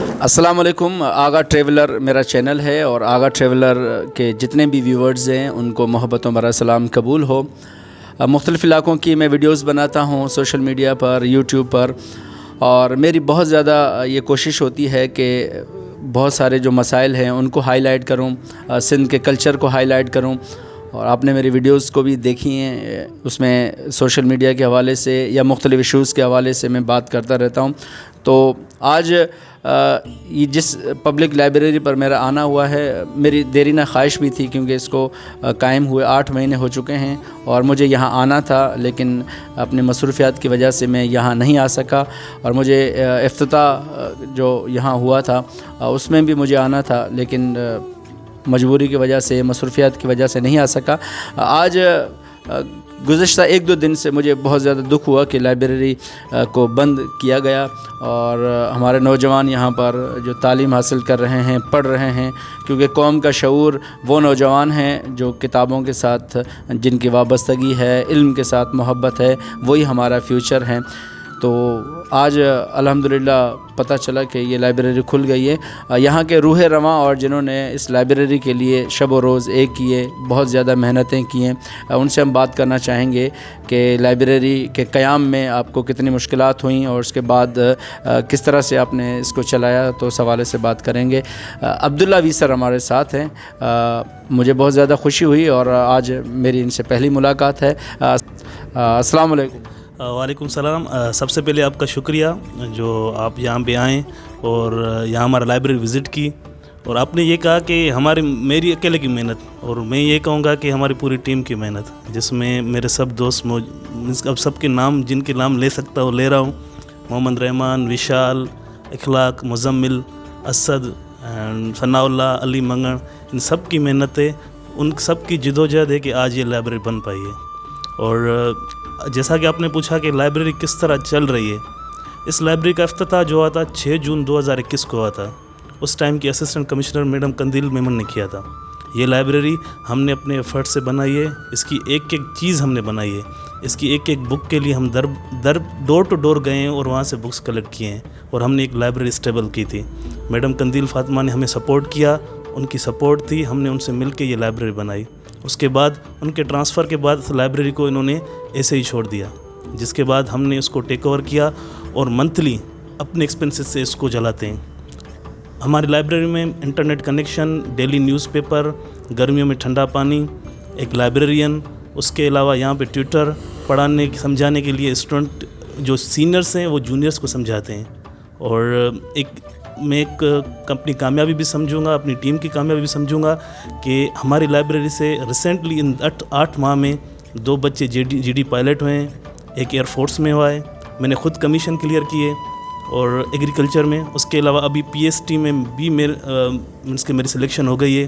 السلام علیکم. آغا ٹریولر میرا چینل ہے اور آغا ٹریولر کے جتنے بھی ویورز ہیں ان کو محبت و برا سلام قبول ہو. مختلف علاقوں کی میں ویڈیوز بناتا ہوں سوشل میڈیا پر، یوٹیوب پر، اور میری بہت زیادہ یہ کوشش ہوتی ہے کہ بہت سارے جو مسائل ہیں ان کو ہائی لائٹ کروں، سندھ کے کلچر کو ہائی لائٹ کروں. اور آپ نے میری ویڈیوز کو بھی دیکھی ہیں، اس میں سوشل میڈیا کے حوالے سے یا مختلف ایشوز کے حوالے سے میں بات کرتا رہتا ہوں. تو آج یہ جس پبلک لائبریری پر میرا آنا ہوا ہے، میری دیرینہ خواہش بھی تھی کیونکہ اس کو قائم ہوئے 8 مہینے ہو چکے ہیں اور مجھے یہاں آنا تھا، لیکن اپنے مصروفیات کی وجہ سے میں یہاں نہیں آ سکا. اور مجھے افتتاح جو یہاں ہوا تھا اس میں بھی مجھے آنا تھا، لیکن مجبوری کی وجہ سے، مصروفیات کی وجہ سے نہیں آ سکا. آج گزشتہ 1-2 دن سے مجھے بہت زیادہ دکھ ہوا کہ لائبریری کو بند کیا گیا اور ہمارے نوجوان یہاں پر جو تعلیم حاصل کر رہے ہیں، پڑھ رہے ہیں، کیونکہ قوم کا شعور وہ نوجوان ہیں جو کتابوں کے ساتھ جن کی وابستگی ہے، علم کے ساتھ محبت ہے، وہی ہمارا فیوچر ہے. تو آج الحمدللہ پتہ چلا کہ یہ لائبریری کھل گئی ہے. یہاں کے روح رواں اور جنہوں نے اس لائبریری کے لیے شب و روز ایک کیے، بہت زیادہ محنتیں کی ہیں، ان سے ہم بات کرنا چاہیں گے کہ لائبریری کے قیام میں آپ کو کتنی مشکلات ہوئیں اور اس کے بعد کس طرح سے آپ نے اس کو چلایا، تو اس حوالے سے بات کریں گے. عبداللہ وی سر ہمارے ساتھ ہیں. مجھے بہت زیادہ خوشی ہوئی اور آج میری ان سے پہلی ملاقات ہے. السلام علیکم. وعلیکم السلام. سب سے پہلے آپ کا شکریہ جو آپ یہاں پہ آئیں اور یہاں ہمارا لائبریری وزٹ کی. اور آپ نے یہ کہا کہ میری اکیلے کی محنت، اور میں یہ کہوں گا کہ ہماری پوری ٹیم کی محنت، جس میں میرے سب دوست اب سب کے نام جن کے نام لے سکتا ہوں لے رہا ہوں: محمد رحمان، وشال، اخلاق، مزمل، اسد، ثناء اللہ، علی منگن، ان سب کی محنتیں، ان سب کی جدوجہد ہے کہ آج یہ لائبریری بن پائی ہے. اور جیسا کہ آپ نے پوچھا کہ لائبریری کس طرح چل رہی ہے، اس لائبریری کا افتتاح جو ہوا تھا 6 جون 2021 کو ہوا تھا. اس ٹائم کی assistant commissioner madam Qandeel Memon نے کیا تھا. یہ لائبریری ہم نے اپنے ایفرٹ سے بنائی ہے. اس کی ایک ایک چیز ہم نے بنائی ہے. اس کی ایک ایک بک کے لیے ہم ڈور ٹو ڈور گئے ہیں اور وہاں سے بکس کلیکٹ کیے ہیں، اور ہم نے ایک لائبریری اسٹیبل کی تھی. میڈم قندیل فاطمہ نے ہمیں سپورٹ کیا، ان کی سپورٹ تھی، ہم نے ان سے مل کے یہ لائبریری بنائی. اس کے بعد ان کے ٹرانسفر کے بعد اس لائبریری کو انہوں نے ایسے ہی چھوڑ دیا، جس کے بعد ہم نے اس کو ٹیک اوور کیا اور منتھلی اپنے ایکسپنسز سے اس کو چلاتے ہیں. ہماری لائبریری میں internet connection, daily news paper, گرمیوں میں ٹھنڈا پانی، ایک لائبریرین، اس کے علاوہ یہاں پہ ٹیوٹر، پڑھانے سمجھانے کے لیے اسٹوڈنٹ جو سینئرس ہیں وہ جونیئرس کو سمجھاتے ہیں. اور میں ایک اپنی کامیابی بھی سمجھوں گا، اپنی ٹیم کی کامیابی بھی سمجھوں گا کہ ہماری لائبریری سے ریسنٹلی ان 8 ماہ میں 2 بچے جی ڈی پائلٹ ہوئے ہیں، ایک ایئر فورس میں ہوا ہے. میں نے خود کمیشن کلیئر کیے اور ایگریکلچر میں. اس کے علاوہ ابھی پی ایس ٹی میں بھی میری سلیکشن ہو گئی ہے.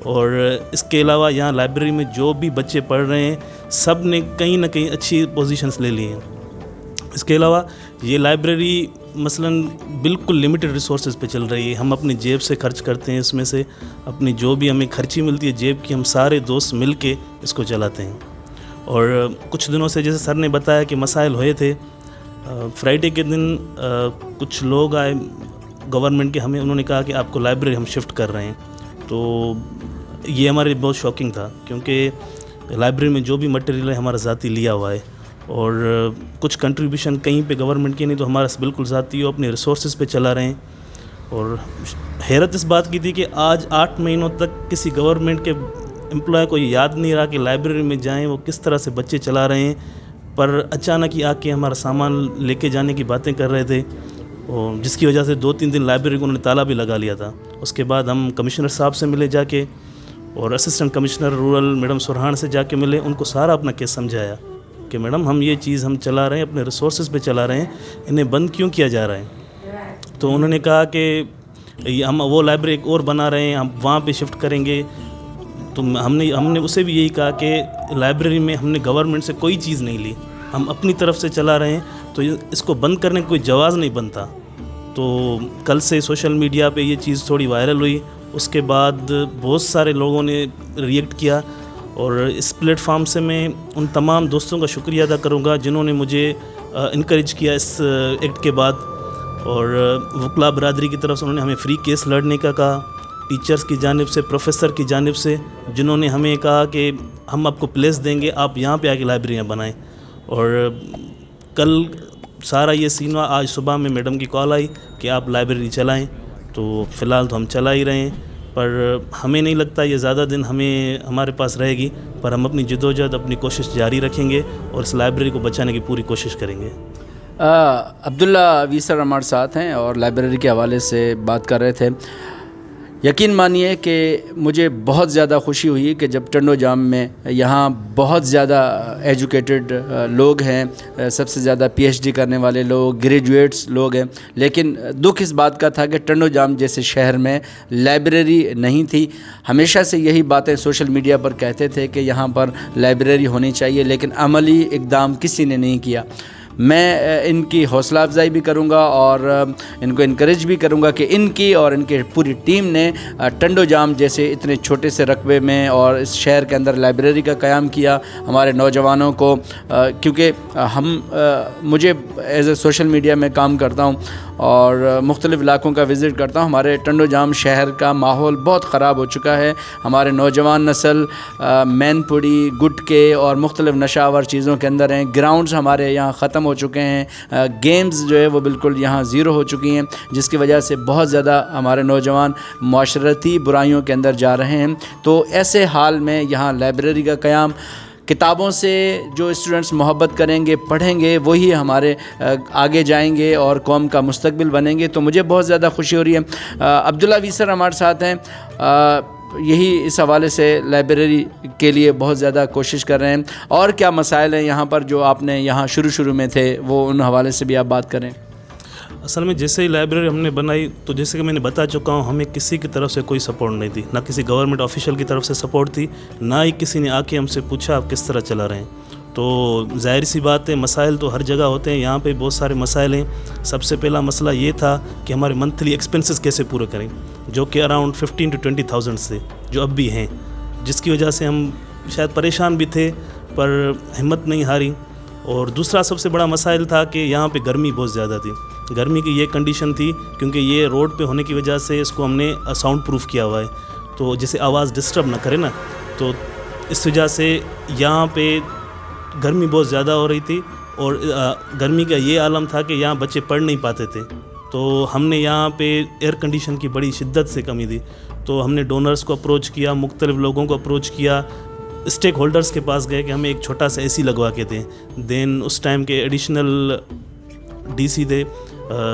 اور اس کے علاوہ یہاں لائبریری میں جو بھی بچے پڑھ رہے ہیں سب نے کہیں نہ کہیں اچھی پوزیشنز لے لی ہیں. اس کے علاوہ یہ لائبریری مثلاً بالکل لمیٹڈ ریسورسز پہ چل رہی ہے. ہم اپنی جیب سے خرچ کرتے ہیں، اس میں سے اپنی جو بھی ہمیں خرچی ملتی ہے جیب کی، ہم سارے دوست مل کے اس کو چلاتے ہیں. اور کچھ دنوں سے جیسے سر نے بتایا کہ مسائل ہوئے تھے، فرائیڈے کے دن کچھ لوگ آئے گورنمنٹ کے، انہوں نے کہا کہ آپ کو لائبریری ہم شفٹ کر رہے ہیں. تو یہ ہمارے بہت شاکنگ تھا، کیونکہ لائبریری میں جو بھی مٹیریل ہے ہمارا ذاتی لیا ہوا ہے، اور کچھ کنٹریبیوشن کہیں پہ گورنمنٹ کی نہیں، تو ہمارا بالکل ذاتی ہو اپنے ریسورسز پہ چلا رہے ہیں. اور حیرت اس بات کی تھی کہ آج 8 مہینوں تک کسی گورنمنٹ کے امپلائی کو یہ یاد نہیں رہا کہ لائبریری میں جائیں وہ کس طرح سے بچے چلا رہے ہیں. پر اچانک ہی آ کے ہمارا سامان لے کے جانے کی باتیں کر رہے تھے، اور جس کی وجہ سے 2-3 دن لائبریری کو انہوں نے تالا بھی لگا لیا تھا. اس کے بعد ہم کمشنر صاحب سے ملے جا کے، اور اسسٹنٹ کمشنر رورل میڈم سرحان سے جا کے ملے، ان کو سارا اپنا کیس سمجھایا کہ میڈم ہم یہ چیز ہم چلا رہے ہیں، اپنے ریسورسز پہ چلا رہے ہیں، انہیں بند کیوں کیا جا رہا ہے. تو انہوں نے کہا کہ ہم وہ لائبریری ایک اور بنا رہے ہیں، ہم وہاں پہ شفٹ کریں گے. تو ہم نے اسے بھی یہی کہا کہ لائبریری میں ہم نے گورنمنٹ سے کوئی چیز نہیں لی، ہم اپنی طرف سے چلا رہے ہیں، تو اس کو بند کرنے کا کوئی جواز نہیں بنتا. تو کل سے سوشل میڈیا پہ یہ چیز تھوڑی وائرل ہوئی. اس کے بعد بہت سارے لوگوں نے ریئیکٹ کیا، اور اس پلیٹ فارم سے میں ان تمام دوستوں کا شکریہ ادا کروں گا جنہوں نے مجھے انکریج کیا اس ایکٹ کے بعد. اور وکلا برادری کی طرف سے انہوں نے ہمیں فری کیس لڑنے کا کہا، ٹیچرز کی جانب سے، پروفیسر کی جانب سے، جنہوں نے ہمیں کہا کہ ہم آپ کو پلیس دیں گے، آپ یہاں پہ آ کے لائبریریاں بنائیں. اور کل سارا یہ سین ہوا. آج صبح میں میڈم کی کال آئی کہ آپ لائبریری چلائیں، تو فی الحال تو ہم چلا ہی رہے ہیں، پر ہمیں نہیں لگتا یہ زیادہ دن ہمارے پاس رہے گی، پر ہم اپنی جدوجہد اپنی کوشش جاری رکھیں گے اور اس لائبریری کو بچانے کی پوری کوشش کریں گے. عبداللہ ویسر ہمارے ساتھ ہیں اور لائبریری کے حوالے سے بات کر رہے تھے. یقین مانیے کہ مجھے بہت زیادہ خوشی ہوئی کہ جب ٹنڈو جام میں یہاں بہت زیادہ ایجوکیٹڈ لوگ ہیں، سب سے زیادہ پی ایچ ڈی کرنے والے لوگ، گریجویٹس لوگ ہیں، لیکن دکھ اس بات کا تھا کہ ٹنڈو جام جیسے شہر میں لائبریری نہیں تھی. ہمیشہ سے یہی باتیں سوشل میڈیا پر کہتے تھے کہ یہاں پر لائبریری ہونی چاہیے، لیکن عملی اقدام کسی نے نہیں کیا. میں ان کی حوصلہ افزائی بھی کروں گا اور ان کو انکریج بھی کروں گا کہ ان کی اور ان کے پوری ٹیم نے ٹنڈو جام جیسے اتنے چھوٹے سے رقبے میں اور اس شہر کے اندر لائبریری کا قیام کیا. ہمارے نوجوانوں کو کیونکہ مجھے ایز اے سوشل میڈیا میں کام کرتا ہوں اور مختلف علاقوں کا وزٹ کرتا ہوں. ہمارے ٹنڈو جام شہر کا ماحول بہت خراب ہو چکا ہے. ہمارے نوجوان نسل مین پوڑی، گٹکے اور مختلف نشہ آور چیزوں کے اندر ہیں. گراؤنڈز ہمارے یہاں ختم ہو چکے ہیں، گیمز جو ہے وہ بالکل یہاں زیرو ہو چکی ہیں، جس کی وجہ سے بہت زیادہ ہمارے نوجوان معاشرتی برائیوں کے اندر جا رہے ہیں. تو ایسے حال میں یہاں لائبریری کا قیام، کتابوں سے جو اسٹوڈنٹس محبت کریں گے، پڑھیں گے، وہی ہمارے آگے جائیں گے اور قوم کا مستقبل بنیں گے. تو مجھے بہت زیادہ خوشی ہو رہی ہے. عبداللہ ویسر ہمارے ساتھ ہیں، یہی اس حوالے سے لائبریری کے لیے بہت زیادہ کوشش کر رہے ہیں. اور کیا مسائل ہیں یہاں پر جو آپ نے یہاں شروع میں تھے، وہ ان حوالے سے بھی آپ بات کریں. اصل میں جیسے ہی لائبریری ہم نے بنائی تو جیسے کہ میں نے بتا چکا ہوں، ہمیں کسی کی طرف سے کوئی سپورٹ نہیں تھی، نہ کسی گورنمنٹ آفیشیل کی طرف سے سپورٹ تھی، نہ ہی کسی نے آ کے ہم سے پوچھا آپ کس طرح چلا رہے ہیں. تو ظاہر سی بات ہے، مسائل تو ہر جگہ ہوتے ہیں، یہاں پہ بہت سارے مسائل ہیں. سب سے پہلا مسئلہ یہ تھا کہ ہمارے منتھلی ایکسپنسز کیسے پورے کریں، جو کہ اراؤنڈ 15,000 to 20,000 سے جو اب بھی ہیں، جس کی وجہ سے ہم شاید پریشان بھی تھے پر ہمت نہیں ہاری. اور دوسرا سب سے بڑا مسائل تھا کہ یہاں پہ گرمی بہت زیادہ تھی. گرمی کی یہ کنڈیشن تھی کیونکہ یہ روڈ پہ ہونے کی وجہ سے اس کو ہم نے ساؤنڈ پروف کیا ہوا ہے، تو جیسے آواز ڈسٹرب نہ کرے نا، تو اس وجہ سے یہاں پہ گرمی بہت زیادہ ہو رہی تھی. اور گرمی کا یہ عالم تھا کہ یہاں بچے پڑھ نہیں پاتے تھے. تو ہم نے یہاں پہ ایئر کنڈیشن کی بڑی شدت سے کمی دی. تو ہم نے ڈونرز کو اپروچ کیا، مختلف لوگوں کو اپروچ کیا، اسٹیک ہولڈرز کے پاس گئے کہ ہمیں ایک چھوٹا سا اے سی لگوا کے دیں. دین اس ٹائم کے ایڈیشنل ڈی سی تھے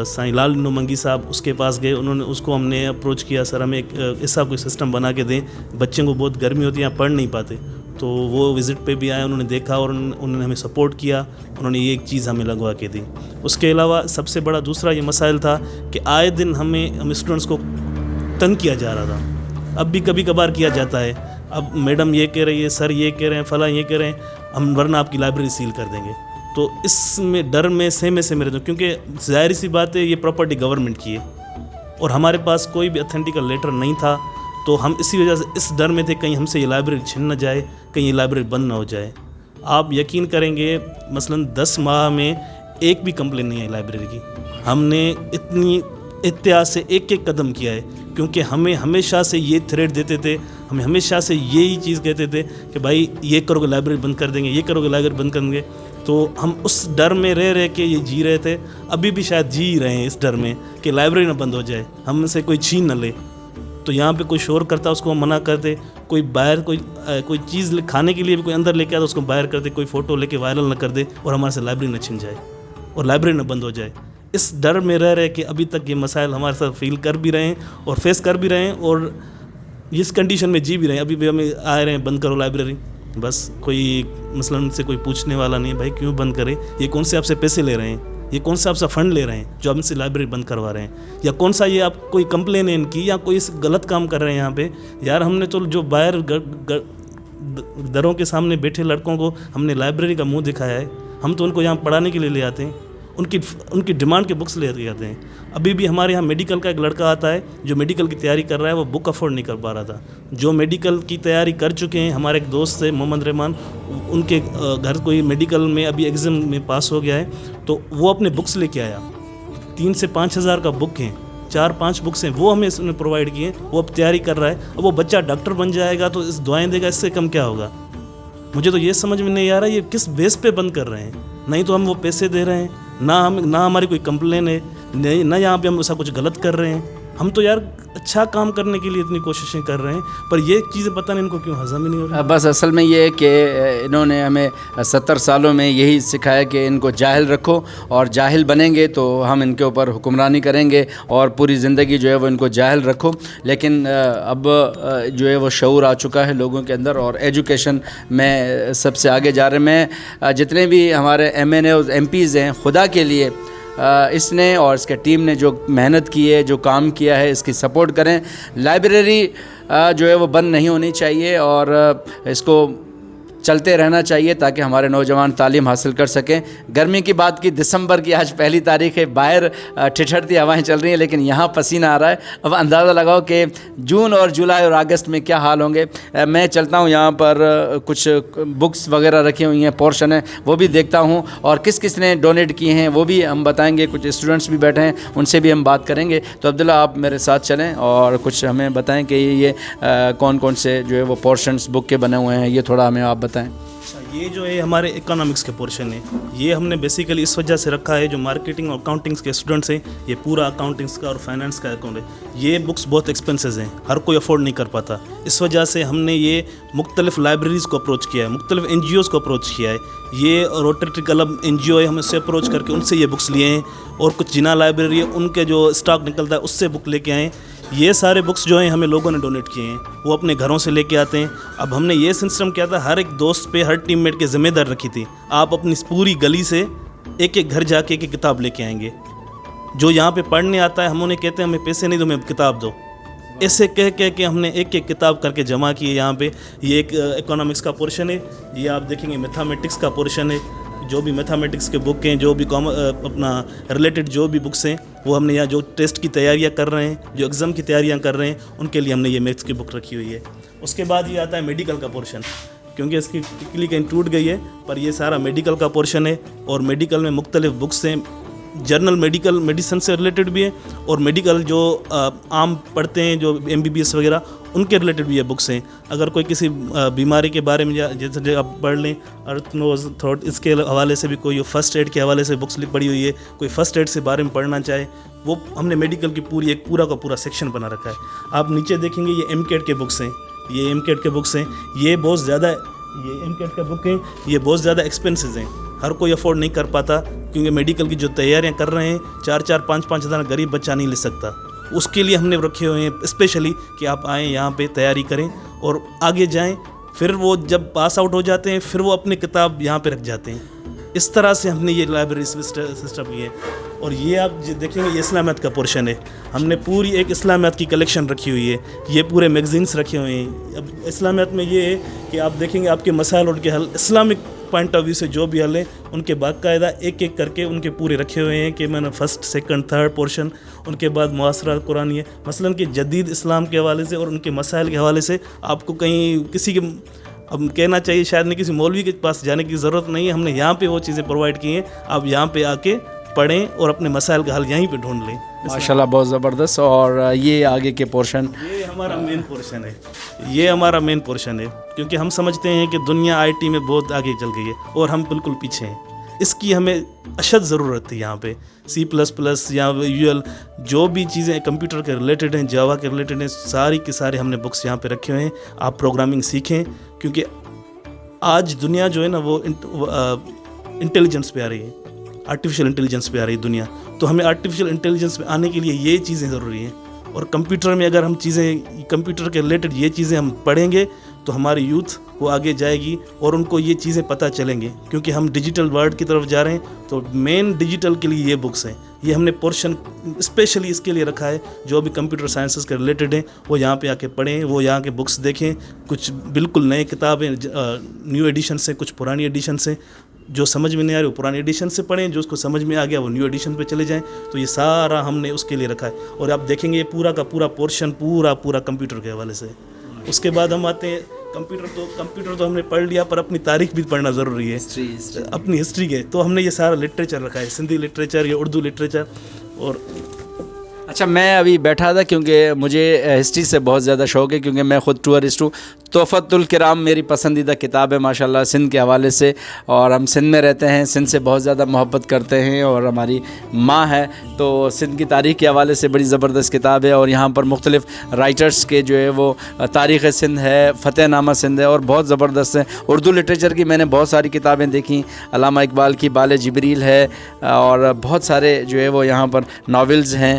سائیں لال نومنگی صاحب، اس کے پاس گئے. اس کو ہم نے اپروچ کیا، سر ہمیں ایک ایسا کوئی سسٹم بنا کے دیں، بچوں کو بہت گرمی ہوتی ہے، یہاں پڑھ نہیں پاتے. تو وہ وزٹ پہ بھی آئے، انہوں نے دیکھا اور انہوں نے ہمیں سپورٹ کیا، انہوں نے یہ ایک چیز ہمیں لگوا کے دی. اس کے علاوہ سب سے بڑا دوسرا یہ مسائل تھا کہ آئے دن ہم اسٹوڈنٹس کو تنگ کیا جا رہا تھا. اب بھی کبھی کبھار کیا جاتا ہے. اب میڈم یہ کہہ رہی ہے، سر یہ کہہ رہے ہیں، فلاں یہ کہہ رہے ہیں، ہم ورنہ آپ کی لائبریری سیل کر دیں گے. تو اس میں ڈر میں سہمے سے میرے، کیونکہ ظاہر سی بات ہے یہ پراپرٹی گورنمنٹ کی ہے اور ہمارے پاس کوئی بھی اتھینٹیکل لیٹر نہیں تھا. تو ہم اسی وجہ سے اس ڈر میں تھے کہیں ہم سے یہ لائبریری چھن نہ جائے، کہیں یہ لائبریری بند نہ ہو جائے. آپ یقین کریں گے مثلاً 10 ماہ میں ایک بھی کمپلین نہیں ہے لائبریری کی. ہم نے اتنی احتیاط سے ایک قدم کیا ہے کیونکہ ہمیں ہمیشہ سے یہ تھریٹ دیتے تھے، ہمیں ہمیشہ سے یہی چیز کہتے تھے کہ بھائی یہ کرو گے لائبریری بند کر دیں گے، یہ کرو گے لائبریری بند کر دیں گے. تو ہم اس ڈر میں رہ کے یہ جی رہے تھے، ابھی بھی شاید جی رہے ہیں اس ڈر میں کہ لائبریری نہ بند ہو جائے، ہم سے کوئی چھین نہ لے. تو یہاں پہ کوئی شور کرتا اس کو ہم منع کر دے، کوئی باہر کوئی چیز کھانے کے لیے بھی کوئی اندر لے کے آتا اس کو باہر کر دے، کوئی فوٹو لے کے وائرل نہ کر دے اور ہمارے سے لائبریری نہ چھن جائے اور لائبریری نہ بند ہو جائے. اس ڈر میں رہ کے ابھی تک یہ مسائل ہمارے ساتھ فیل کر بھی رہے ہیں اور فیس کر بھی رہے ہیں اور اس کنڈیشن میں جی بھی رہے ہیں. ابھی بھی ہمیں آئے رہے ہیں بند کرو لائبریری، بس کوئی مثلاً ان سے کوئی پوچھنے والا نہیں ہے بھائی کیوں بند کریں، یہ کون سے آپ سے پیسے لے رہے ہیں، یہ کون سا آپ سے فنڈ لے رہے ہیں جو ہم سے لائبریری بند کروا رہے ہیں، یا کون سا یہ آپ کوئی کمپلین ہے ان کی یا کوئی غلط کام کر رہے ہیں یہاں پہ. یار ہم نے تو جو باہر دروں کے سامنے بیٹھے لڑکوں کو ہم نے لائبریری کا منہ دکھایا ہے، ہم تو ان کو یہاں پڑھانے کے لیے لے آتے ہیں، ان کی ڈیمانڈ کے بکس لے کے آتے ہیں. ابھی بھی ہمارے یہاں میڈیکل کا ایک لڑکا آتا ہے جو میڈیکل کی تیاری کر رہا ہے، وہ بک افورڈ نہیں کر پا رہا تھا. جو میڈیکل کی تیاری کر چکے ہیں، ہمارے ایک دوست تھے محمد رحمان، ان کے گھر کوئی میڈیکل میں ابھی ایگزام میں پاس ہو گیا ہے، تو وہ اپنے بکس لے کے آیا 3 سے 5 ہزار کا بک ہیں, 4-5 بکس ہیں, وہ ہمیں اس نے پرووائڈ کیے ہیں. وہ اب تیاری کر رہا ہے. اب وہ بچہ ڈاکٹر بن جائے گا تو اس دعائیں دے گا, اس سے کم کیا ہوگا؟ مجھے تو یہ سمجھ میں نہیں آ رہا یہ کس بیس پہ بند کر رہے ہیں. نہیں تو ہم وہ پیسے دے رہے ہیں, نہ ہماری کوئی کمپلین ہے, نہ یہاں پہ ہم ایسا کچھ غلط کر رہے ہیں. ہم تو یار اچھا کام کرنے کے لیے اتنی کوششیں کر رہے ہیں, پر یہ چیزیں پتہ نہیں ان کو کیوں ہضم ہی نہیں ہو رہی. بس اصل میں یہ ہے کہ انہوں نے ہمیں 70 سالوں میں یہی سکھایا کہ ان کو جاہل رکھو, اور جاہل بنیں گے تو ہم ان کے اوپر حکمرانی کریں گے, اور پوری زندگی جو ہے وہ ان کو جاہل رکھو. لیکن اب جو ہے وہ شعور آ چکا ہے لوگوں کے اندر, اور ایجوکیشن میں سب سے آگے جا رہے ہیں. میں جتنے بھی ہمارے MPs ہیں, خدا کے لیے اس نے اور اس کے ٹیم نے جو محنت کی ہے, جو کام کیا ہے, اس کی سپورٹ کریں. لائبریری جو ہے وہ بند نہیں ہونی چاہیے, اور اس کو چلتے رہنا چاہیے تاکہ ہمارے نوجوان تعلیم حاصل کر سکیں. گرمی کی بات کی, دسمبر کی آج 1 تاریخ ہے, باہر ٹھٹھرتی ہوائیں چل رہی ہیں, لیکن یہاں پسینہ آ رہا ہے. اب اندازہ لگاؤ کہ جون اور جولائی اور اگست میں کیا حال ہوں گے. میں چلتا ہوں, یہاں پر کچھ بکس وغیرہ رکھی ہوئی ہیں, پورشن ہے, وہ بھی دیکھتا ہوں, اور کس کس نے ڈونیٹ کیے ہیں وہ بھی ہم بتائیں گے. کچھ اسٹوڈنٹس بھی بیٹھے ہیں, ان سے بھی ہم بات کریں گے. تو عبداللہ آپ میرے ساتھ چلیں اور کچھ ہمیں بتائیں کہ یہ کون کون سے جو ہے وہ پورشنس بک کے بنے ہوئے ہیں, یہ تھوڑا ہمیں آپ بتائیں. یہ جو ہے ہمارے اکنامکس کے پورشن ہے. یہ ہم نے بیسیکلی اس وجہ سے رکھا ہے, جو مارکیٹنگ اور اکاؤنٹنگس کے اسٹوڈنٹس ہیں, یہ پورا اکاؤنٹنگس کا اور فائنانس کا اکاؤنٹ ہے. یہ بکس بہت ایکسپینسز ہیں, ہر کوئی افورڈ نہیں کر پاتا. اس وجہ سے ہم نے یہ مختلف لائبریریز کو اپروچ کیا ہے, مختلف NGOs کو اپروچ کیا ہے. یہ روٹری کلب NGO ہے, ہم اس سے اپروچ کر کے ان سے یہ بکس لیے ہیں, اور کچھ جنا لائبریری ہے, ان کے جو اسٹاک نکلتا ہے اس سے بک لے کے آئے ہیں. یہ سارے بکس جو ہیں ہمیں لوگوں نے ڈونیٹ کیے ہیں, وہ اپنے گھروں سے لے کے آتے ہیں. اب ہم نے یہ سسٹم کیا تھا, ہر ایک دوست پہ, ہر ٹیم میٹ کے ذمہ دار رکھی تھی. آپ اپنی پوری گلی سے ایک ایک گھر جا کے ایک کتاب لے کے آئیں گے. جو یہاں پہ پڑھنے آتا ہے, ہم انہیں کہتے ہیں ہمیں پیسے نہیں دو, ہمیں کتاب دو. ایسے کہہ کے ہم نے ایک ایک کتاب کر کے جمع کی ہے یہاں پہ. یہ ایک اکنامکس کا پورشن ہے, یہ آپ دیکھیں گے میتھامیٹکس کا پورشن ہے. جو بھی میتھامیٹکس کے بک ہیں, جو بھی اپنا ریلیٹڈ جو بھی بکس ہیں, وہ ہم نے یہاں جو ٹیسٹ کی تیاریاں کر رہے ہیں, جو ایگزام کی تیاریاں کر رہے ہیں, ان کے لیے ہم نے یہ میتھس کی بک رکھی ہوئی ہے. اس کے بعد یہ آتا ہے میڈیکل کا پورشن, کیونکہ اس کی ٹکلی کہیں ٹوٹ گئی ہے, پر یہ سارا میڈیکل کا پورشن ہے. اور میڈیکل میں مختلف بکس ہیں, جرنل میڈیکل میڈیسن سے ریلیٹڈ بھی ہیں, اور میڈیکل جو عام پڑھتے ہیں جو MBBS وغیرہ, ان کے ریلیٹڈ بھی یہ بکس ہیں. اگر کوئی کسی بیماری کے بارے میں جیسے آپ پڑھ لیں, ارتھ نوز تھروٹ, اس کے حوالے سے بھی, کوئی فرسٹ ایڈ کے حوالے سے بکس پڑھی ہوئی ہے, کوئی فرسٹ ایڈ سے بارے میں پڑھنا چاہے, وہ ہم نے میڈیکل کی پوری ایک پورا کا پورا سیکشن بنا رکھا ہے. آپ نیچے دیکھیں گے یہ MCAT کے بکس ہیں, یہ MCAT کے بکس ہیں. یہ بہت زیادہ, یہ MCAT کے بک ہیں, یہ بہت زیادہ ایکسپینسز ہیں, ہر کوئی افورڈ نہیں کر پاتا, کیونکہ میڈیکل کی جو تیاریاں کر رہے ہیں 4-4 5-5 ہزار غریب بچہ نہیں لے سکتا. اس کے لیے ہم نے رکھے ہوئے ہیں اسپیشلی کہ آپ آئیں یہاں پہ تیاری کریں اور آگے جائیں. پھر وہ جب پاس آؤٹ ہو جاتے ہیں, پھر وہ اپنی کتاب یہاں پہ رکھ جاتے ہیں. اس طرح سے ہم نے یہ لائبریری سسٹم کی ہے. اور یہ آپ دیکھیں گے, یہ اسلامیات کا پورشن ہے. ہم نے پوری ایک اسلامیات کی کلیکشن رکھی ہوئی ہے. یہ پورے میگزینس رکھے ہوئے ہیں. اب اسلامیات میں یہ ہے کہ آپ دیکھیں گے آپ کے مسائل اور کے حل, اسلامک پوائنٹ آف ویو سے جو بھی حل ہیں, ان کے باقاعدہ ایک ایک کر کے ان کے پورے رکھے ہوئے ہیں, کہ میں نے فرسٹ سیکنڈ تھرڈ پورشن. ان کے بعد معاصرہ قرآنی ہے, مثلا کہ جدید اسلام کے حوالے سے اور ان کے مسائل کے حوالے سے آپ کو کہیں کسی کے, اب کہنا چاہیے شاید نہیں, کسی مولوی کے پاس جانے کی ضرورت نہیں ہے. ہم نے یہاں پہ وہ چیزیں پرووائڈ کی ہیں, آپ یہاں پہ آ کے پڑھیں اور اپنے مسائل کا حل یہیں پہ ڈھونڈ لیں. ماشاءاللہ بہت زبردست. اور یہ آگے کے پورشن, یہ ہمارا مین پورشن ہے, یہ ہمارا مین پورشن ہے, کیونکہ ہم سمجھتے ہیں کہ دنیا IT میں بہت آگے چل گئی ہے اور ہم بالکل پیچھے ہیں. اس کی ہمیں اشد ضرورت تھی. یہاں پہ C++ یا UL جو بھی چیزیں کمپیوٹر کے ریلیٹڈ ہیں, جاوا کے ریلیٹڈ ہیں, ساری کے سارے ہم نے بکس یہاں پہ رکھے ہوئے ہیں. آپ پروگرامنگ سیکھیں, کیونکہ آج دنیا جو ہے نا وہ انٹیلیجنس پہ آ رہی ہے, آرٹیفیشل انٹیلیجنس پہ آ رہی ہے دنیا. تو ہمیں آرٹیفیشل انٹیلیجنس پہ آنے کے لیے یہ چیزیں ضروری ہیں. اور کمپیوٹر میں اگر ہم چیزیں, کمپیوٹر کے ریلیٹڈ یہ چیزیں ہم پڑھیں گے تو ہماری یوتھ وہ آگے جائے گی اور ان کو یہ چیزیں پتہ چلیں گے, کیونکہ ہم ڈیجیٹل ورلڈ کی طرف جا رہے ہیں. تو مین ڈیجیٹل کے لیے یہ بکس ہیں. یہ ہم نے پورشن اسپیشلی اس کے لیے رکھا ہے, جو بھی کمپیوٹر سائنسز کے ریلیٹڈ ہیں وہ یہاں پہ آ کے پڑھیں, وہ یہاں کے بکس دیکھیں. کچھ بالکل نئے کتابیں نیو ایڈیشن سے, کچھ پرانی ایڈیشن سے. جو سمجھ میں نہیں آ رہی وہ پرانی ایڈیشن سے پڑھیں, جو اس کو سمجھ میں آ گیا وہ نیو ایڈیشن پہ چلے جائیں. تو یہ سارا ہم نے اس کے لیے رکھا ہے. اور آپ دیکھیں گے یہ پورا کا پورا پورشن پورا کمپیوٹر کے حوالے سے. اس کے بعد ہم آتے ہیں کمپیوٹر تو ہم نے پڑھ لیا, پر اپنی تاریخ بھی پڑھنا ضروری ہے, اپنی ہسٹری کے. تو ہم نے یہ سارا لٹریچر رکھا ہے, سندھی لٹریچر یا اردو لٹریچر. اور اچھا، میں ابھی بیٹھا تھا کیونکہ مجھے ہسٹری سے بہت زیادہ شوق ہے، کیونکہ میں خود ٹورسٹ ہوں. تحفۃ الکرام میری پسندیدہ کتاب ہے ماشاءاللہ سندھ کے حوالے سے، اور ہم سندھ میں رہتے ہیں، سندھ سے بہت زیادہ محبت کرتے ہیں، اور ہماری ماں ہے تو سندھ کی تاریخ کے حوالے سے بڑی زبردست کتاب ہے. اور یہاں پر مختلف رائٹرز کے جو ہے وہ تاریخ سندھ ہے، فتح نامہ سندھ ہے، اور بہت زبردست ہے. اردو لٹریچر کی میں نے بہت ساری کتابیں دیکھیں، علامہ اقبال کی بال جبریل ہے، اور بہت سارے جو ہے وہ یہاں پر ناولز ہیں.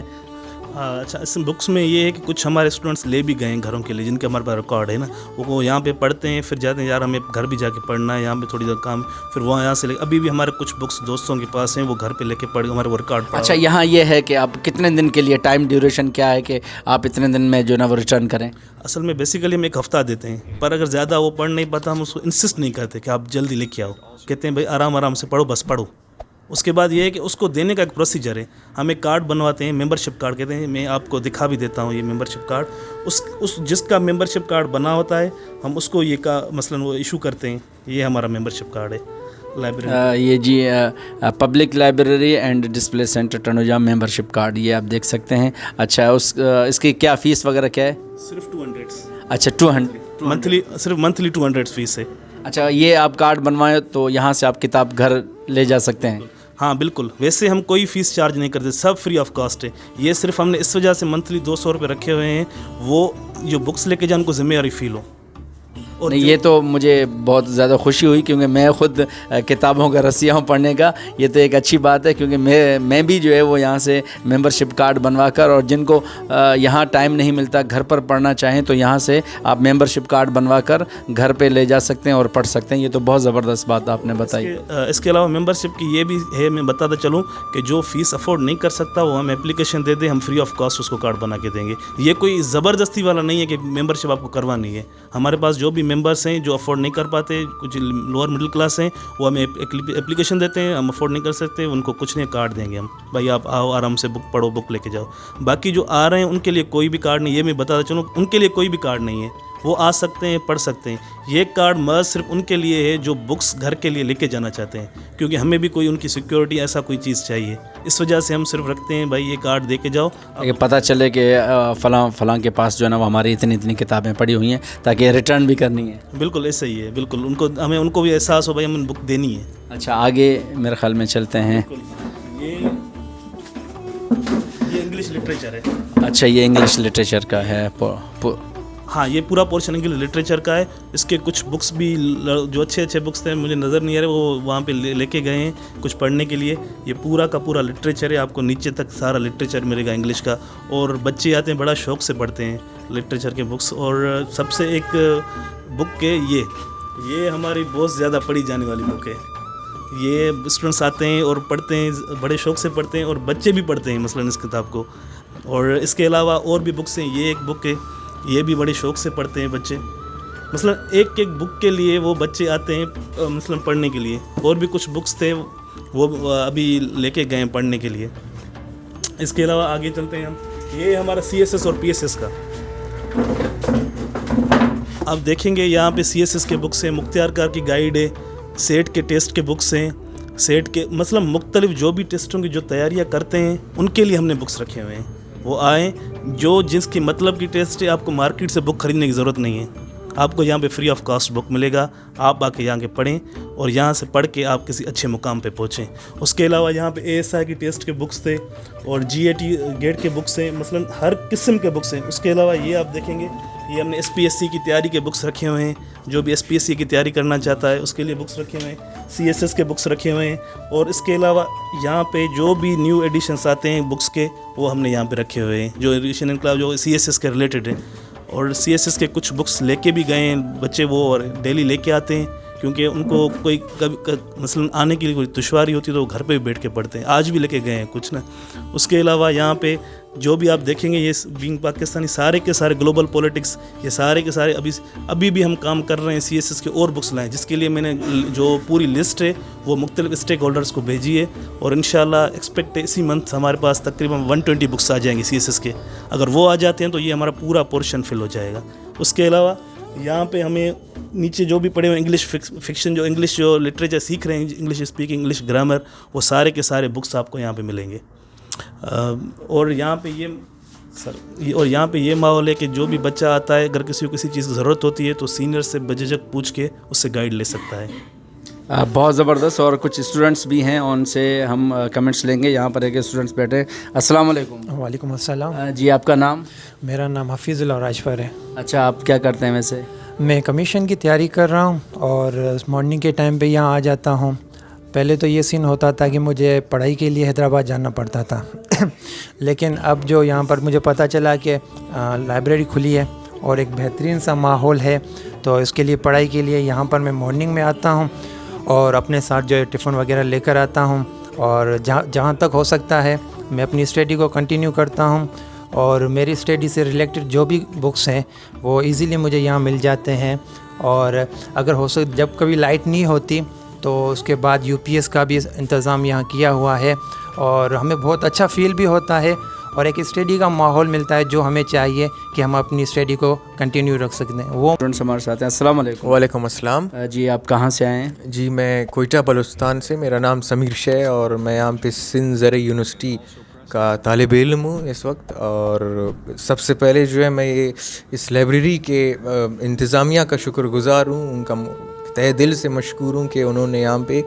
اچھا، اس بکس میں یہ ہے کہ کچھ ہمارے اسٹوڈنٹس لے بھی گئے ہیں گھروں کے لیے، جن کے ہمارے پاس ریکارڈ ہے نا، وہ یہاں پہ پڑھتے ہیں، پھر جاتے ہیں یار ہمیں گھر بھی جا کے پڑھنا ہے، یہاں پہ تھوڑی دیر کام، پھر وہاں یہاں سے ابھی بھی ہمارے کچھ بکس دوستوں کے پاس ہیں، وہ گھر پہ لے کے پڑھ ہمارے وہ ریکارڈ پڑھا. اچھا، یہاں یہ ہے کہ آپ کتنے دن کے لیے، ٹائم ڈیوریشن کیا ہے کہ آپ اتنے دن میں جو ہے نا وہ ریٹرن کریں؟ اصل میں بیسیکلی ہم ایک ہفتہ دیتے ہیں، پر اگر زیادہ وہ پڑھ نہیں پاتا ہم اس کو انسسٹ نہیں کرتے کہ آپ جلدی لے کے آؤ، کہتے ہیں بھائی آرام آرام سے پڑھو، بس پڑھو. اس کے بعد یہ ہے کہ اس کو دینے کا ایک پروسیجر ہے، ہم ایک کارڈ بنواتے ہیں، ممبر شپ کارڈ کہتے ہیں، میں آپ کو دکھا بھی دیتا ہوں یہ ممبر شپ کارڈ. اس جس کا ممبر شپ کارڈ بنا ہوتا ہے ہم اس کو یہ کا مثلاً وہ ایشو کرتے ہیں، یہ ہمارا ممبر شپ کارڈ ہے لائبریری. یہ جی public library and display centre Tanuja membership card, یہ آپ دیکھ سکتے ہیں. اچھا، اس کی کیا فیس وغیرہ کیا ہے؟ صرف 200. اچھا، 200 منتھلی، صرف منتھلی 200 فیس ہے. اچھا، یہ آپ کارڈ بنوائیں تو یہاں سے آپ کتاب گھر لے جا سکتے ہیں؟ ہاں بالکل، ویسے ہم کوئی فیس چارج نہیں کرتے، سب فری آف کاسٹ ہے. یہ صرف ہم نے اس وجہ سے منتھلی 200 روپے رکھے ہوئے ہیں، وہ جو بکس لے کے جائیں ان کو ذمہ داری فیل ہو. اور نہیں، یہ تو مجھے بہت زیادہ خوشی ہوئی، کیونکہ میں خود کتابوں کا رسیا ہوں پڑھنے کا. یہ تو ایک اچھی بات ہے، کیونکہ میں بھی جو ہے وہ یہاں سے ممبر شپ کارڈ بنوا کر، اور جن کو یہاں ٹائم نہیں ملتا گھر پر پڑھنا چاہیں تو یہاں سے آپ ممبر شپ کارڈ بنوا کر گھر پہ لے جا سکتے ہیں اور پڑھ سکتے ہیں. یہ تو بہت زبردست بات آپ نے بتائی. اس کے علاوہ ممبر شپ کی یہ بھی ہے، میں بتاتا چلوں کہ جو فیس افورڈ نہیں کر سکتا وہ ہم اپلیکیشن دے دیں، ہم فری آف کاسٹ اس کو کارڈ بنا کے دیں گے. یہ کوئی زبردستی والا نہیں ہے کہ ممبر شپ آپ کو کروانی ہے. ہمارے پاس جو بھی ممبرس ہیں جو افورڈ نہیں کر پاتے، کچھ لوور مڈل کلاس ہیں، وہ ہمیں اپلیکیشن دیتے ہیں، ہم افورڈ نہیں کر سکتے ان کو کچھ نہیں، کارڈ دیں گے ہم، بھائی آپ آؤ آرام سے بک پڑھو، بک لے کے جاؤ. باقی جو آ رہے ہیں ان کے لیے کوئی بھی کارڈ نہیں، یہ میں بتاتا چلوں ان کے لیے کوئی بھی کارڈ نہیں ہے، وہ آ سکتے ہیں، پڑھ سکتے ہیں. یہ کارڈ محض صرف ان کے لیے ہے جو بکس گھر کے لیے لے کے جانا چاہتے ہیں، کیونکہ ہمیں بھی کوئی ان کی سیکیورٹی ایسا کوئی چیز چاہیے، اس وجہ سے ہم صرف رکھتے ہیں بھائی یہ کارڈ دے کے جاؤ، پتہ چلے کہ فلاں کے پاس جو ہے نا وہ ہماری اتنی کتابیں پڑھی ہوئی ہیں تاکہ ریٹرن بھی کرنی ہے. بالکل ایسا ہی ہے، بالکل ہمیں ان کو بھی احساس ہو بھائی ہمیں بک دینی ہے. اچھا، آگے میرے خیال میں چلتے ہیں. یہ انگلش لٹریچر ہے. اچھا، یہ انگلش لٹریچر کا ہے. ہاں، یہ پورا پورشن انگلش لٹریچر کا ہے. اس کے کچھ بکس بھی جو اچھے بکس تھے مجھے نظر نہیں آ رہے، وہ وہاں پہ لے کے گئے ہیں کچھ پڑھنے کے لیے. یہ پورا کا پورا لٹریچر ہے، آپ کو نیچے تک سارا لٹریچر ملے گا انگلش کا، اور بچے آتے ہیں بڑا شوق سے پڑھتے ہیں لٹریچر کے بکس. اور سب سے ایک بک ہے یہ ہماری بہت زیادہ پڑھی جانے والی بک ہے. یہ اسٹوڈنٹس آتے ہیں اور پڑھتے ہیں، بڑے شوق سے پڑھتے ہیں، اور بچے بھی پڑھتے ہیں مثلاً اس کتاب کو. اور اس کے علاوہ اور بھی بکس ہیں، یہ ایک بک ہے، یہ بھی بڑے شوق سے پڑھتے ہیں بچے. مثلا ایک بک کے لیے وہ بچے آتے ہیں مثلا پڑھنے کے لیے. اور بھی کچھ بکس تھے وہ ابھی لے کے گئے ہیں پڑھنے کے لیے. اس کے علاوہ آگے چلتے ہیں ہم. یہ ہمارا CSS اور PSS کا آپ دیکھیں گے، یہاں پہ CSS کے بکس ہیں، مختار کار کی گائیڈ ہے، سیٹ کے ٹیسٹ کے بکس ہیں، سیٹ کے مثلا مختلف جو بھی ٹیسٹوں کی جو تیاریاں کرتے ہیں ان کے لیے ہم نے بکس رکھے ہوئے ہیں. وہ آئیں، جو جس کی مطلب کی ٹیسٹ ہے، آپ کو مارکیٹ سے بک خریدنے کی ضرورت نہیں ہے، آپ کو یہاں پہ فری آف کاسٹ بک ملے گا. آپ آ کے یہاں کے پڑھیں اور یہاں سے پڑھ کے آپ کسی اچھے مقام پہ پہنچیں. اس کے علاوہ یہاں پہ ASI کی ٹیسٹ کے بکس تھے، اور GAT گیٹ کے بکس ہیں، مثلا ہر قسم کے بکس ہیں. اس کے علاوہ یہ آپ دیکھیں گے، یہ ہم نے SPSC کی تیاری کے بکس رکھے ہوئے ہیں، جو بھی SPSC کی تیاری کرنا چاہتا ہے اس کے لیے بکس رکھے ہوئے ہیں. CSS کے بکس رکھے ہوئے ہیں. اور اس کے علاوہ یہاں پہ جو بھی نیو ایڈیشنس آتے ہیں بکس کے، وہ ہم نے یہاں پہ رکھے ہوئے ہیں، جو ایڈیشن انقلاب جو CSS کے ریلیٹڈ ہیں. اور CSS کے کچھ بکس لے کے بھی گئے ہیں بچے، وہ اور ڈیلی لے کے آتے ہیں، کیونکہ ان کو کوئی مثلا آنے کے لیے کوئی دشواری ہوتی ہے تو وہ گھر پہ بھی بیٹھ کے پڑھتے ہیں. آج بھی لے کے گئے ہیں کچھ نا. اس کے علاوہ یہاں پہ جو بھی آپ دیکھیں گے، یہ بینگ پاکستانی سارے کے سارے گلوبل پولیٹکس، یہ سارے کے سارے ابھی بھی ہم کام کر رہے ہیں CSS کے اور بکس لائیں، جس کے لیے میں نے جو پوری لسٹ ہے وہ مختلف اسٹیک ہولڈرز کو بھیجی ہے. اور انشاءاللہ ایکسپیکٹ اسی منتھ ہمارے پاس تقریباً 120 بکس آ جائیں گے CSS کے. اگر وہ آ جاتے ہیں تو یہ ہمارا پورا پورشن فل ہو جائے گا. اس کے علاوہ یہاں پہ ہمیں نیچے جو بھی پڑھے ہوئے انگلش فکشن، جو انگلش جو لٹریچر سیکھ رہے ہیں، انگلش اسپیکنگ، انگلش گرامر، وہ سارے کے سارے بکس آپ کو یہاں پہ ملیں گے. اور یہاں پہ یہاں پہ یہ ماحول ہے کہ جو بھی بچہ آتا ہے اگر کسی کو کسی چیز کی ضرورت ہوتی ہے تو سینئر سے بجھجک پوچھ کے اس سے گائیڈ لے سکتا ہے. بہت زبردست. اور کچھ اسٹوڈنٹس بھی ہیں ان سے ہم کمنٹس لیں گے. یہاں پر ایک اسٹوڈنٹس بیٹھے. السلام علیکم. وعلیکم السلام. جی آپ کا نام؟ میرا نام حفیظ اللہ راجپر ہے. اچھا آپ کیا کرتے ہیں ویسے؟ میں کمیشن کی تیاری کر رہا ہوں اور مارننگ کے ٹائم پہ یہاں آ جاتا ہوں. پہلے تو یہ سین ہوتا تھا کہ مجھے پڑھائی کے لیے حیدرآباد جانا پڑتا تھا لیکن اب جو یہاں پر مجھے پتہ چلا کہ لائبریری کھلی ہے اور ایک بہترین سا ماحول ہے تو اس کے لیے پڑھائی کے لیے یہاں پر میں مارننگ میں آتا ہوں اور اپنے ساتھ جو ہے ٹفن وغیرہ لے کر آتا ہوں اور جہاں تک ہو سکتا ہے میں اپنی اسٹڈی کو کنٹینیو کرتا ہوں. اور میری اسٹڈی سے ریلیٹڈ جو بھی بکس ہیں وہ ایزیلی مجھے یہاں مل جاتے ہیں. اور اگر ہو سکے جب کبھی لائٹ نہیں ہوتی تو اس کے بعد UPS کا بھی انتظام یہاں کیا ہوا ہے اور ہمیں بہت اچھا فیل بھی ہوتا ہے اور ایک اسٹڈی کا ماحول ملتا ہے جو ہمیں چاہیے کہ ہم اپنی اسٹڈی کو کنٹینیو رکھ سکتے ہیں. وہ اسٹوڈنٹس ہمارے ساتھ ہیں. السلام علیکم. وعلیکم السلام. جی آپ کہاں سے آئے ہیں؟ جی میں کوئٹہ بلوچستان سے. میرا نام سمیر شے اور میں یہاں پہ سندھ زرعی یونیورسٹی کا طالب علم ہوں اس وقت. اور سب سے پہلے جو ہے میں اس لائبریری کے انتظامیہ کا شکر گزار ہوں. ان کا تہ دل سے مشکور ہوں کہ انہوں نے یہاں پہ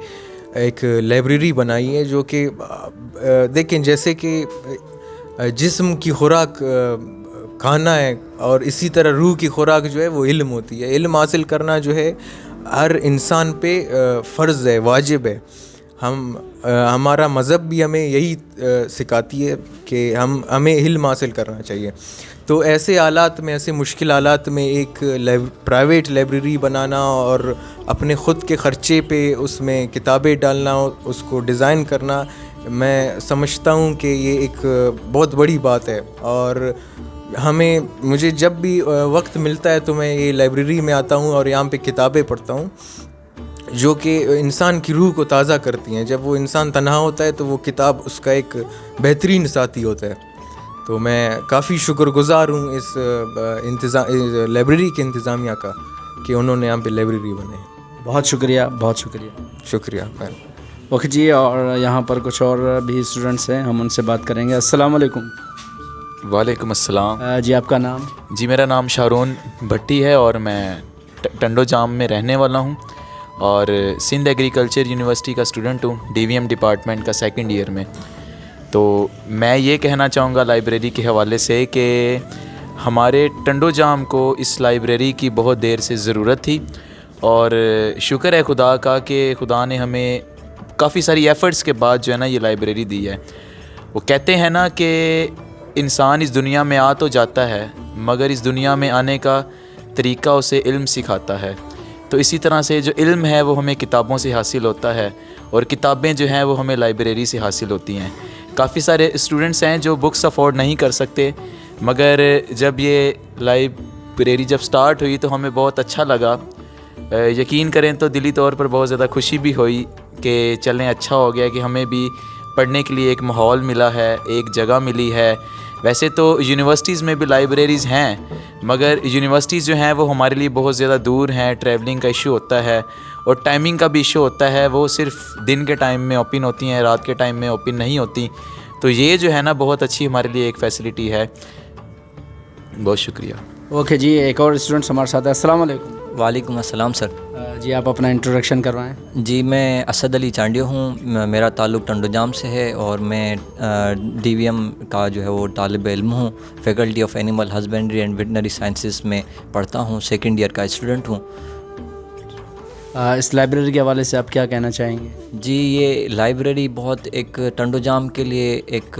ایک لائبریری بنائی ہے جو کہ دیکھیں جیسے کہ جسم کی خوراک کھانا ہے اور اسی طرح روح کی خوراک جو ہے وہ علم ہوتی ہے. علم حاصل کرنا جو ہے ہر انسان پہ فرض ہے, واجب ہے. ہمارا مذہب بھی ہمیں یہی سکھاتی ہے کہ ہمیں علم حاصل کرنا چاہیے. تو ایسے حالات میں, ایسے مشکل حالات میں ایک پرائیویٹ لائبریری بنانا اور اپنے خود کے خرچے پہ اس میں کتابیں ڈالنا, اس کو ڈیزائن کرنا, میں سمجھتا ہوں کہ یہ ایک بہت بڑی بات ہے. اور مجھے جب بھی وقت ملتا ہے تو میں یہ لائبریری میں آتا ہوں اور یہاں پہ کتابیں پڑھتا ہوں جو کہ انسان کی روح کو تازہ کرتی ہیں. جب وہ انسان تنہا ہوتا ہے تو وہ کتاب اس کا ایک بہترین ساتھی ہوتا ہے. تو میں کافی شکر گزار ہوں اس لائبریری کے انتظامیہ کا کہ انہوں نے یہاں پہ لائبریری بنائی. بہت شکریہ, بہت شکریہ. شکریہ. اوکے جی. اور یہاں پر کچھ اور بھی اسٹوڈنٹس ہیں, ہم ان سے بات کریں گے. السلام علیکم. وعلیکم السلام. جی آپ کا نام؟ جی میرا نام شارون بھٹی ہے اور میں ٹنڈو جام میں رہنے والا ہوں اور سندھ ایگریکلچر یونیورسٹی کا اسٹوڈنٹ ہوں, DVM ڈپارٹمنٹ کا 2nd ایئر میں. تو میں یہ کہنا چاہوں گا لائبریری کے حوالے سے کہ ہمارے ٹنڈو جام کو اس لائبریری کی بہت دیر سے ضرورت تھی اور شکر ہے خدا کا کہ خدا نے ہمیں کافی ساری ایفرٹس کے بعد جو ہے نا یہ لائبریری دی ہے. وہ کہتے ہیں نا کہ انسان اس دنیا میں آ تو جاتا ہے مگر اس دنیا میں آنے کا طریقہ اسے علم سکھاتا ہے. تو اسی طرح سے جو علم ہے وہ ہمیں کتابوں سے حاصل ہوتا ہے اور کتابیں جو ہیں وہ ہمیں لائبریری سے حاصل ہوتی ہیں. کافی سارے اسٹوڈنٹس ہیں جو بکس افورڈ نہیں کر سکتے مگر جب یہ لائبریری جب سٹارٹ ہوئی تو ہمیں بہت اچھا لگا. یقین کریں تو دلی طور پر بہت زیادہ خوشی بھی ہوئی کہ چلیں اچھا ہو گیا کہ ہمیں بھی پڑھنے کے لیے ایک ماحول ملا ہے, ایک جگہ ملی ہے. ویسے تو یونیورسٹیز میں بھی لائبریریز ہیں مگر یونیورسٹیز جو ہیں وہ ہمارے لیے بہت زیادہ دور ہیں, ٹریولنگ کا ایشو ہوتا ہے اور ٹائمنگ کا بھی ایشو ہوتا ہے. وہ صرف دن کے ٹائم میں اوپن ہوتی ہیں, رات کے ٹائم میں اوپن نہیں ہوتی. تو یہ جو ہے نا بہت اچھی ہمارے لیے ایک فیسلٹی ہے. بہت شکریہ. اوکے جی. ایک اور اسٹوڈنٹ ہمارے ساتھ ہے. السلام علیکم. وعلیکم السلام سر. جی آپ اپنا انٹروڈکشن کروائیں. جی میں اسد علی چانڈیو ہوں. میرا تعلق ٹنڈو جام سے ہے اور میں DVM کا جو ہے وہ طالب علم ہوں. Faculty of animal husbandry and veterinary sciences میں پڑھتا ہوں. 2nd ایئر کا اسٹوڈنٹ ہوں. اس لائبریری کے حوالے سے آپ کیا کہنا چاہیں گے؟ جی یہ لائبریری بہت ایک ٹنڈو جام کے لیے, ایک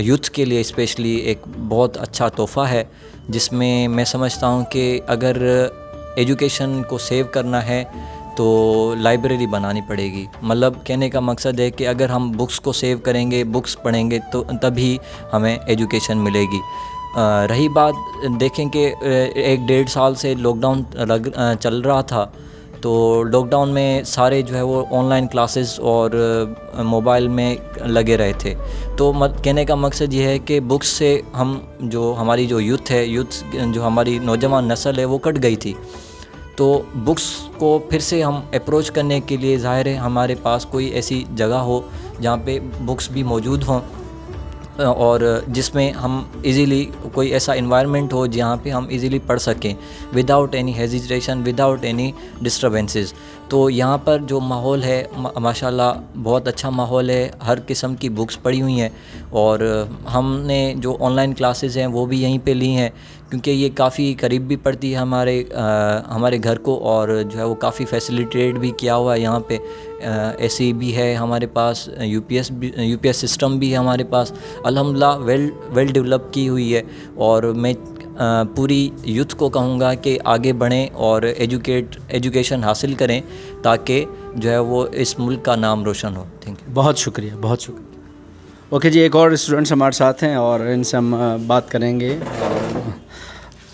یوتھ کے لیے اسپیشلی ایک بہت اچھا تحفہ ہے جس میں میں سمجھتا ہوں کہ اگر ایجوکیشن کو سیو کرنا ہے تو لائبریری بنانی پڑے گی. مطلب کہنے کا مقصد ہے کہ اگر ہم بکس کو سیو کریں گے, بکس پڑھیں گے تو تبھی ہمیں ایجوکیشن ملے گی. رہی بات دیکھیں کہ 1-1.5 سال سے لاک ڈاؤن چل رہا تھا تو لاک ڈاؤن میں سارے جو ہے وہ آن لائن کلاسز اور موبائل میں لگے رہے تھے. تو کہنے کا مقصد یہ ہے کہ بکس سے ہماری جو یوتھ ہے, جو ہماری نوجوان نسل ہے وہ کٹ گئی تھی. تو بکس کو پھر سے ہم اپروچ کرنے کے لیے ظاہر ہے ہمارے پاس کوئی ایسی جگہ ہو جہاں پہ بکس بھی موجود ہوں اور جس میں ہم ایزیلی کوئی ایسا انوائرمنٹ ہو جہاں پہ ہم ایزیلی پڑھ سکیں without any hesitation, without any disturbances. تو یہاں پر جو ماحول ہے ماشاء اللہ بہت اچھا ماحول ہے، ہر قسم کی بکس پڑھی ہوئی ہیں، اور ہم نے جو آن لائن کلاسز ہیں وہ بھی یہیں پہ لی ہیں کیونکہ یہ کافی قریب بھی پڑتی ہے ہمارے گھر کو، اور جو ہے وہ کافی فیسیلیٹیٹ بھی کیا ہوا ہے یہاں پہ. اے سی بھی ہے ہمارے پاس، یو پی ایس سسٹم بھی ہے ہمارے پاس، الحمدللہ ویل ڈیولپ کی ہوئی ہے. اور میں پوری یوتھ کو کہوں گا کہ آگے بڑھیں اور ایجوکیشن حاصل کریں تاکہ جو ہے وہ اس ملک کا نام روشن ہو. Thank you. بہت شکریہ، بہت شکریہ. اوکے جی، ایک اور اسٹوڈنٹس ہمارے ساتھ ہیں اور ان سے ہم بات کریں گے.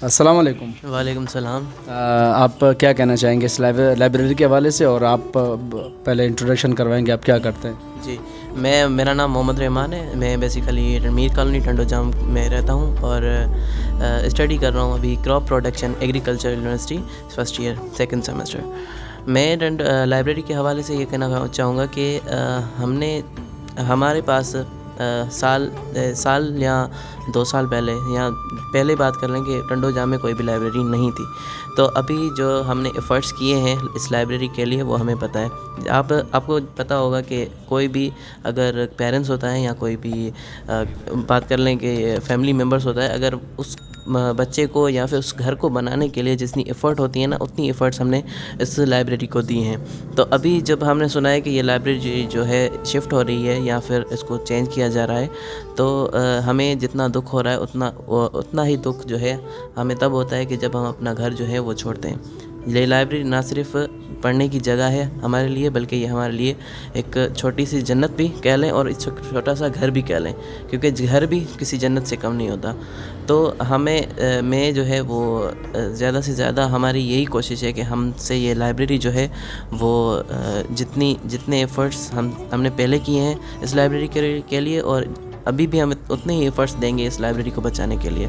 السلام علیکم. وعلیکم السلام. آپ کیا کہنا چاہیں گے اس لائبریری کے حوالے سے، اور آپ پہلے انٹروڈکشن کروائیں گے آپ کیا کرتے ہیں؟ جی، میرا نام محمد رحمان ہے. میں بیسیکلی میر کالونی ٹنڈو جام میں رہتا ہوں اور اسٹڈی کر رہا ہوں ابھی crop production agriculture university first year second semester. میں لائبریری کے حوالے سے یہ کہنا چاہوں گا کہ ہمارے پاس سال یا 2 سال پہلے یا پہلے بات کر لیں کہ ٹنڈو جام میں کوئی بھی لائبریری نہیں تھی. تو ابھی جو ہم نے ایفرٹس کیے ہیں اس لائبریری کے لیے وہ ہمیں پتہ ہے. آپ کو پتہ ہوگا کہ کوئی بھی اگر پیرنٹس ہوتا ہے یا کوئی بھی بات کر لیں کہ فیملی ممبرس ہوتا ہے، اگر اس بچے کو یا پھر اس گھر کو بنانے کے لیے جتنی ایفرٹ ہوتی ہے نا، اتنی ایفرٹس ہم نے اس لائبریری کو دی ہیں. تو ابھی جب ہم نے سنا ہے کہ یہ لائبریری جو ہے شفٹ ہو رہی ہے یا پھر اس کو چینج کیا جا رہا ہے، تو ہمیں جتنا دکھ ہو رہا ہے اتنا ہی دکھ جو ہے ہمیں تب ہوتا ہے کہ جب ہم اپنا گھر جو ہے وہ چھوڑتے ہیں. یہ لائبریری نہ صرف پڑھنے کی جگہ ہے ہمارے لیے، بلکہ یہ ہمارے لیے ایک چھوٹی سی جنت بھی کہہ لیں اور چھوٹا سا گھر بھی کہہ لیں، کیونکہ گھر بھی کسی جنت سے کم نہیں ہوتا. تو میں جو ہے وہ زیادہ سے زیادہ ہماری یہی کوشش ہے کہ ہم سے یہ لائبریری جو ہے وہ جتنے ایفرٹس ہم نے پہلے کیے ہیں اس لائبریری کے لیے، اور ابھی بھی ہم اتنے ہی ایفرٹس دیں گے اس لائبریری کو بچانے کے لیے.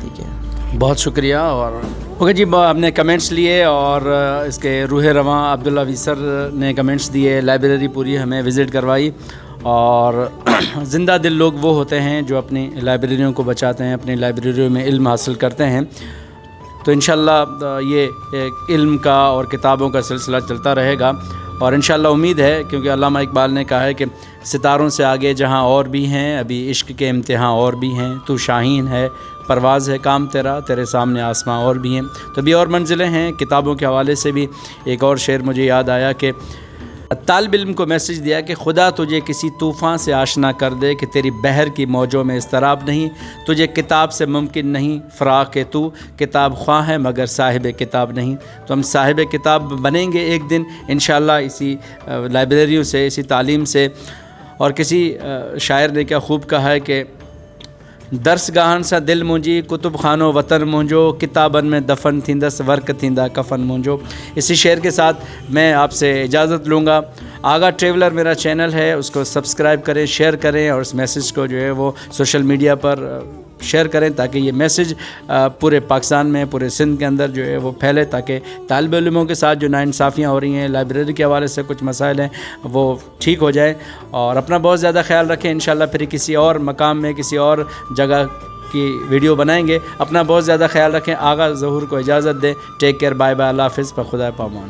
ٹھیک ہے، بہت شکریہ. اور اوکے جی، ہم نے کمنٹس لیے اور اس کے روح رواں عبداللہ ویسر نے کمنٹس دیے. لائبریری پوری ہمیں وزٹ کروائی، اور زندہ دل لوگ وہ ہوتے ہیں جو اپنی لائبریریوں کو بچاتے ہیں، اپنی لائبریریوں میں علم حاصل کرتے ہیں. تو انشاءاللہ یہ علم کا اور کتابوں کا سلسلہ چلتا رہے گا، اور انشاءاللہ امید ہے، کیونکہ علامہ اقبال نے کہا ہے کہ ستاروں سے آگے جہاں اور بھی ہیں، ابھی عشق کے امتحان اور بھی ہیں، تو شاہین ہے پرواز ہے کام تیرا، تیرے سامنے آسماں اور بھی ہیں. تو بھی اور منزلیں ہیں. کتابوں کے حوالے سے بھی ایک اور شعر مجھے یاد آیا کہ طالب علم کو میسج دیا کہ خدا تجھے کسی طوفان سے آشنا کر دے کہ تیری بحر کی موجوں میں اضطراب نہیں، تجھے کتاب سے ممکن نہیں فراق کہ تو کتاب خواہ ہے مگر صاحب کتاب نہیں. تو ہم صاحب کتاب بنیں گے ایک دن انشاءاللہ اسی لائبریریوں سے، اسی تعلیم سے. اور کسی شاعر نے کیا خوب کہا ہے کہ درس گاہن سا دل مونجی کتب خانو وطن مونجو، کتابن میں دفن تھیندس ورک تھیندا کفن مونجو. اسی شعر کے ساتھ میں آپ سے اجازت لوں گا. آگا ٹریولر میرا چینل ہے، اس کو سبسکرائب کریں، شیئر کریں، اور اس میسج کو جو ہے وہ سوشل میڈیا پر شیئر کریں تاکہ یہ میسج پورے پاکستان میں، پورے سندھ کے اندر جو ہے وہ پھیلے، تاکہ طالب علموں کے ساتھ جو ناانصافیاں ہو رہی ہیں، لائبریری کے حوالے سے کچھ مسائل ہیں، وہ ٹھیک ہو جائیں. اور اپنا بہت زیادہ خیال رکھیں. انشاءاللہ پھر کسی اور مقام میں، کسی اور جگہ کی ویڈیو بنائیں گے. اپنا بہت زیادہ خیال رکھیں. آغا ظہور کو اجازت دیں. ٹیک کیئر، بائے بائے، اللہ حافظ، بخدا پامان.